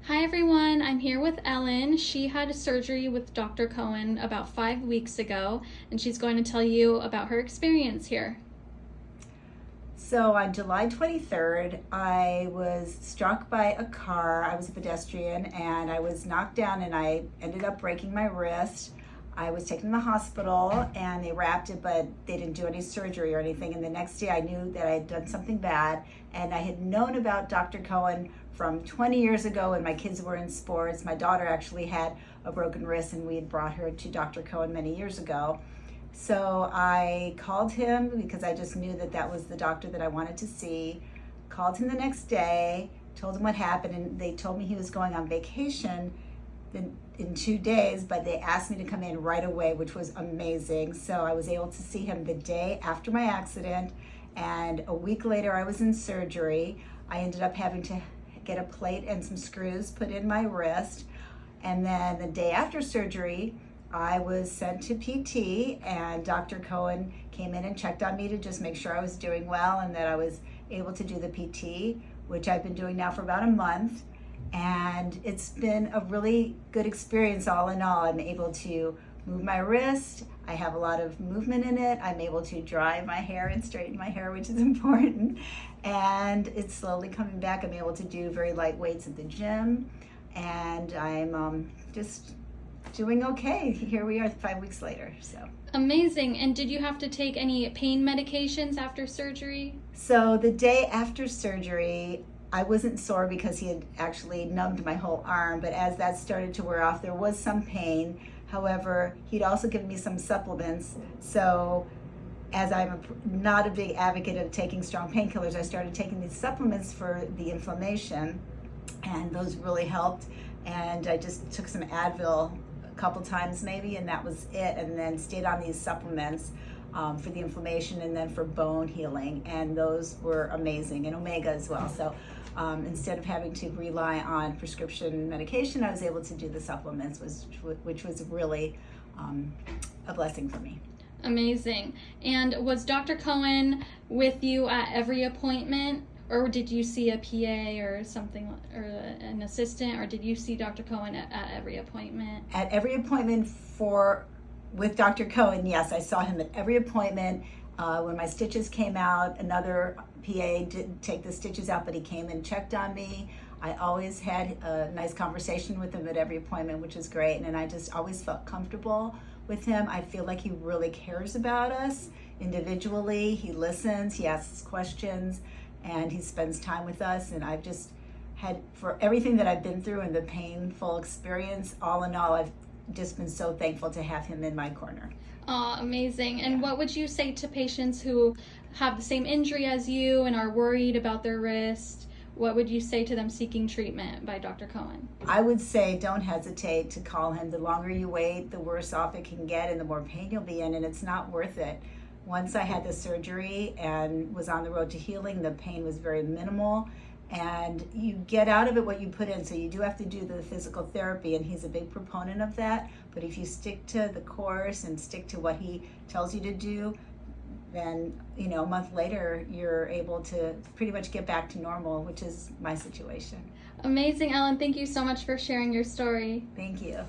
Hi everyone, I'm here with Ellen. She had a surgery with Dr. Cohen about 5 weeks ago, and she's going to tell you about her experience here. So on July 23rd, I was struck by a car. I was a pedestrian and I was knocked down and I ended up breaking my wrist. I was taken to the hospital and they wrapped it, but they didn't do any surgery or anything. And the next day I knew that I had done something bad, and I had known about Dr. Cohen from 20 years ago when my kids were in sports. My daughter actually had a broken wrist and we had brought her to Dr. Cohen many years ago. So I called him because I just knew that that was the doctor that I wanted to see. Called him the next day, told him what happened, and they told me he was going on vacation in 2 days, but they asked me to come in right away, which was amazing. So I was able to see him the day after my accident, and a week later I was in surgery. I ended up having to get a plate and some screws put in my wrist, and then the day after surgery I was sent to PT, and Dr. Cohen came in and checked on me to just make sure I was doing well and that I was able to do the PT, which I've been doing now for about a month. And it's been a really good experience all in all. I'm able to move my wrist. I have a lot of movement in it. I'm able to dry my hair and straighten my hair, which is important. And it's slowly coming back. I'm able to do very light weights at the gym. And I'm just doing okay. Here we are 5 weeks later. So Amazing. And did you have to take any pain medications after surgery? So the day after surgery, I wasn't sore because he had actually numbed my whole arm, but as that started to wear off, there was some pain. However, he'd also given me some supplements. So as I'm not a big advocate of taking strong painkillers, I started taking these supplements for the inflammation, and those really helped. And I just took some Advil a couple times maybe, and that was it, and then stayed on these supplements for the inflammation and then for bone healing, and those were amazing, and omega as well. So instead of having to rely on prescription medication, I was able to do the supplements, which was really a blessing for me. Amazing. And was Dr. Cohen with you at every appointment, or did you see a PA or something, or an assistant, or did you see Dr. Cohen at every appointment? At every appointment with Dr. Cohen, yes, I saw him at every appointment. When my stitches came out, another PA didn't take the stitches out, but he came and checked on me. I always had a nice conversation with him at every appointment, which is great, and I just always felt comfortable with him. I feel like he really cares about us individually. He listens, he asks questions, and he spends time with us, and I've just had, for everything that I've been through and the painful experience, all in all, I've just been so thankful to have him in my corner. Oh, amazing. And what would you say to patients who have the same injury as you and are worried about their wrist? What would you say to them seeking treatment by Dr. Cohen? I would say don't hesitate to call him. The longer you wait, the worse off it can get and the more pain you'll be in, and it's not worth it. Once I had the surgery and was on the road to healing, the pain was very minimal, and you get out of it what you put in. So you do have to do the physical therapy, and he's a big proponent of that. But if you stick to the course and stick to what he tells you to do, then a month later you're able to pretty much get back to normal, which is my situation. Amazing, Ellen. Thank you so much for sharing your story. Thank you.